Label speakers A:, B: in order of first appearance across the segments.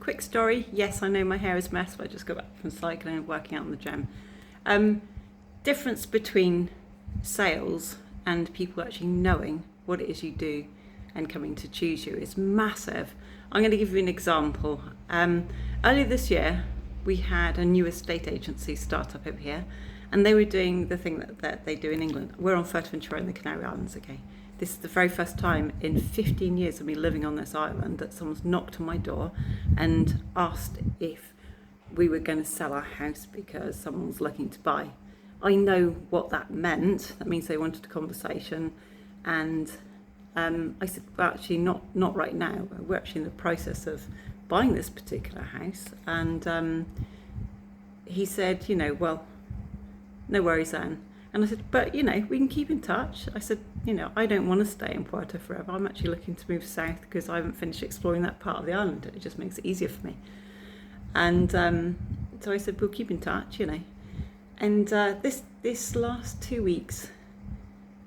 A: quick story. Yes, I know my hair is a mess, but I just got back from cycling and working out in the gym. Difference between sales and people actually knowing what it is you do and coming to choose you is massive. I'm going to give you an example. Earlier this year, we had a new estate agency start up over here, and they were doing the thing that they do in England. We're on Fuerteventura in the Canary Islands, okay? This is the very first time in 15 years of me living on this island that someone's knocked on my door and asked if we were going to sell our house because someone was looking to buy. I know what that meant. That means they wanted a conversation, and I said, well, actually not right now. We're actually in the process of buying this particular house. And he said, well, no worries, Anne. And I said, but, we can keep in touch. I said, I don't want to stay in Puerto forever. I'm actually looking to move south because I haven't finished exploring that part of the island. It just makes it easier for me. And so I said, we'll keep in touch, And this last 2 weeks,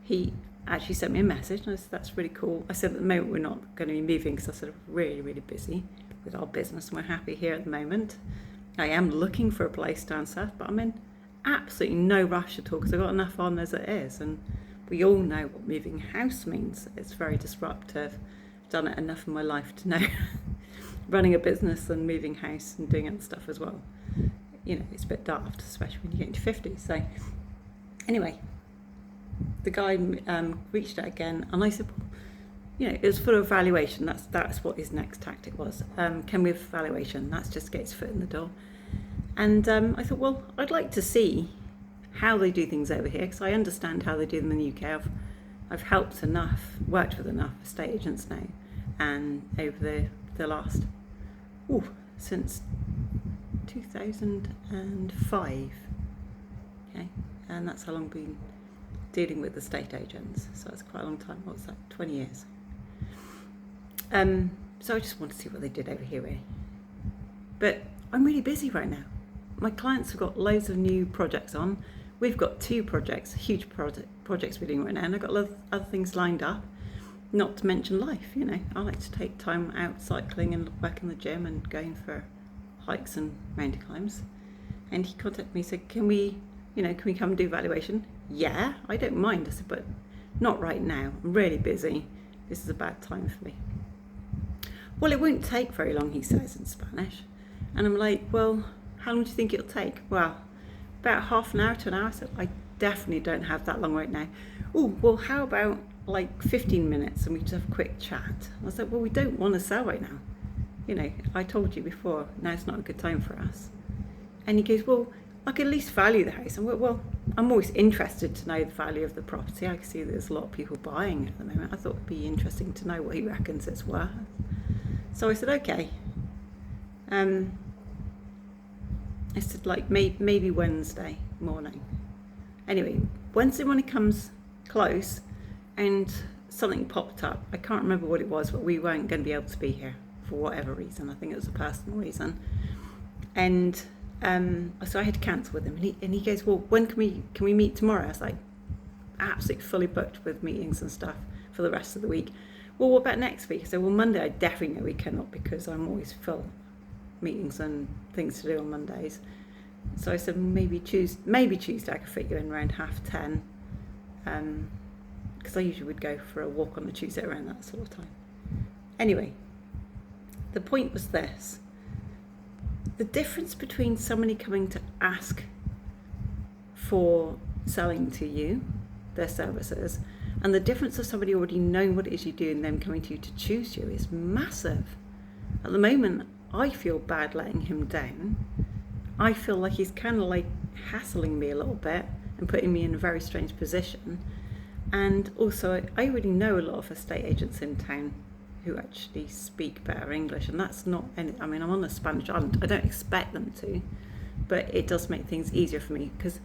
A: he actually sent me a message, and I said, that's really cool. I said, at the moment, we're not going to be moving because I said, we're really, really busy with our business, and we're happy here at the moment. I am looking for a place down south, but I'm in absolutely no rush at all because I've got enough on as it is, and we all know what moving house means. It's very disruptive. I've done it enough in my life to know running a business and moving house and doing other stuff as well. It's a bit daft, especially when you get into 50. So anyway, the guy reached out again, and I said, it was for evaluation. That's what his next tactic was. Can we have evaluation? That's just get his foot in the door. And I thought, well, I'd like to see how they do things over here, because I understand how they do them in the UK. I've helped enough, worked with enough estate agents now, and over the last, since 2005, okay, and that's how long I've been dealing with estate agents, so it's quite a long time. What's that, 20 years? So I just want to see what they did over here, really. But I'm really busy right now. My clients have got loads of new projects on. We've got 2 projects, huge projects we're doing right now, and I've got other things lined up, not to mention life. I like to take time out cycling and work in the gym and going for hikes and mountain climbs. And he contacted me and said, can we come and do evaluation? Yeah, I don't mind. I said, but not right now. I'm really busy. This is a bad time for me. Well, it won't take very long, he says in Spanish. And I'm like, well, how long do you think it'll take? Well, about half an hour to an hour. I said, I definitely don't have that long right now. Oh, well, how about like 15 minutes and we just have a quick chat? I said, well, we don't want to sell right now. I told you before, now's not a good time for us. And he goes, well, I could at least value the house. And well, I'm always interested to know the value of the property. I can see there's a lot of people buying at the moment. I thought it'd be interesting to know what he reckons it's worth. So I said, okay. I said, like, maybe Wednesday morning. Anyway, Wednesday morning comes close and something popped up. I can't remember what it was, but we weren't going to be able to be here for whatever reason. I think it was a personal reason. And so I had to cancel with him. And he goes, well, when can we meet tomorrow? I was like, absolutely fully booked with meetings and stuff for the rest of the week. Well, what about next week? I said, well, Monday I definitely know we cannot because I'm always full meetings and things to do on Mondays. So I said, maybe Tuesday I could fit you in around 10:30, because I usually would go for a walk on the Tuesday around that sort of time. Anyway, the point was this. The difference between somebody coming to ask for selling to you, their services, and the difference of somebody already knowing what it is you do and them coming to you to choose you is massive. At the moment, I feel bad letting him down. I feel like he's kind of like hassling me a little bit and putting me in a very strange position. And also, I already know a lot of estate agents in town who actually speak better English, and that's not I'm on a Spanish island. I don't expect them to, but it does make things easier for me because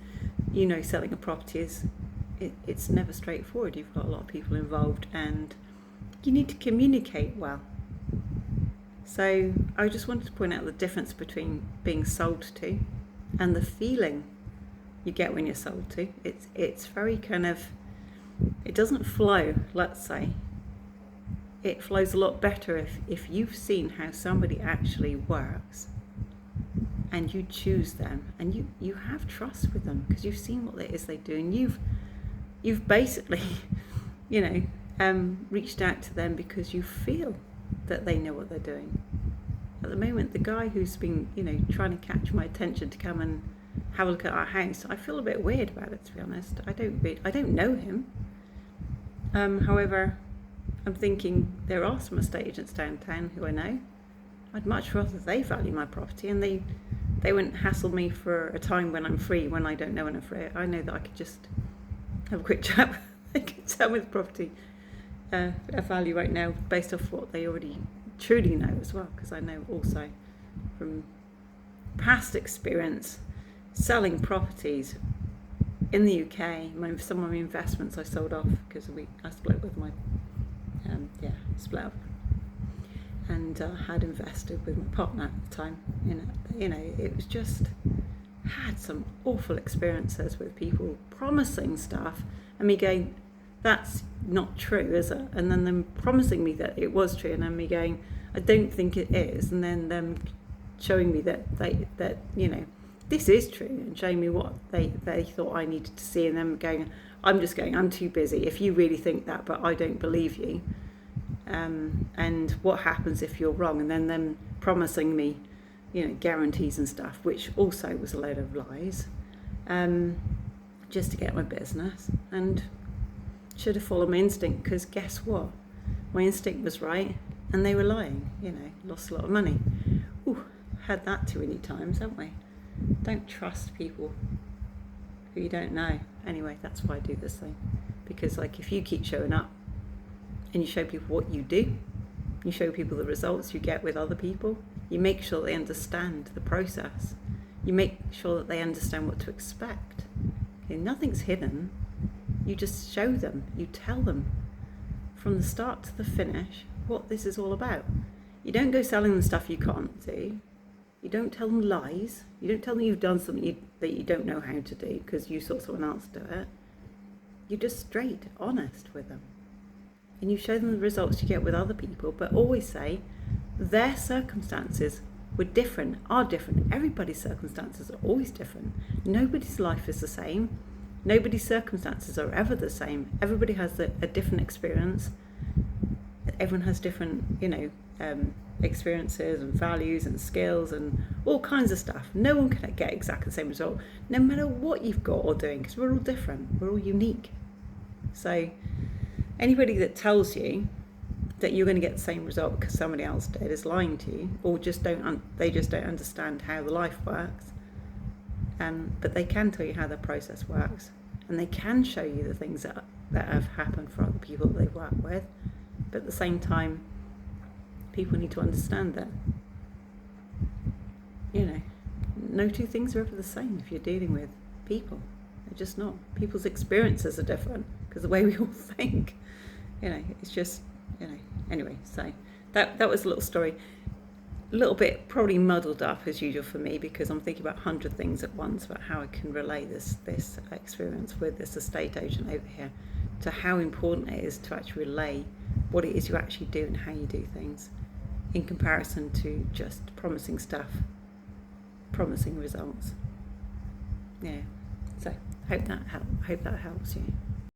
A: selling a property it's never straightforward. You've got a lot of people involved and you need to communicate well. So I just wanted to point out the difference between being sold to and the feeling you get when you're sold to. It's very kind of, it doesn't flow, let's say. it flows a lot better if you've seen how somebody actually works and you choose them and you have trust with them because you've seen what it is they do, and you've basically, reached out to them because you feel that they know what they're doing. At the moment, the guy who's been, trying to catch my attention to come and have a look at our house, I feel a bit weird about it, to be honest. I don't know him. However, I'm thinking there are some estate agents downtown who I know. I'd much rather they value my property and they wouldn't hassle me for a time when I'm free, when I don't know when I'm free. I know that I could just have a quick chat. They could tell me the property a value right now based off what they already truly know as well, because I know also from past experience selling properties in the UK. Some of my investments I sold off because I split with my split up, and had invested with my partner at the time. It was just had some awful experiences with people promising stuff and me going, that's not true, is it? And then them promising me that it was true, and then me going, I don't think it is, and then them showing me that this is true, and showing me what they thought I needed to see, and then going, I'm too busy. If you really think that, but I don't believe you. And what happens if you're wrong? And then them promising me, guarantees and stuff, which also was a load of lies, just to get my business. And should have followed my instinct, because guess what? My instinct was right, and they were lying. Lost a lot of money. Ooh, had that too many times, haven't we? Don't trust people who you don't know. Anyway, that's why I do this thing, because if you keep showing up and you show people what you do, you show people the results you get with other people, you make sure they understand the process, you make sure that they understand what to expect. Okay, nothing's hidden. You just show them, you tell them from the start to the finish what this is all about. You don't go selling them stuff you can't do. You don't tell them lies. You don't tell them you've done something that you don't know how to do because you saw someone else do it. You're just straight, honest with them. And you show them the results you get with other people, but always say their circumstances are different. Everybody's circumstances are always different. Nobody's life is the same. Nobody's circumstances are ever the same. Everybody has a different experience. Everyone has different, experiences and values and skills and all kinds of stuff. No one can get exactly the same result, no matter what you've got or doing, because we're all different. We're all unique. So anybody that tells you that you're going to get the same result because somebody else did is lying to you, or they just don't understand how the life works. But they can tell you how the process works, and they can show you the things that have happened for other people that they've worked with. But at the same time, people need to understand that, no two things are ever the same if you're dealing with people. They're just not. People's experiences are different because the way we all think, it's just, anyway, so that was a little story. A little bit probably muddled up as usual for me, because I'm thinking about 100 things at once about how I can relay this experience with this estate agent over here to how important it is to actually relay what it is you actually do and how you do things, in comparison to just promising stuff, promising results. Yeah, so hope that helps you.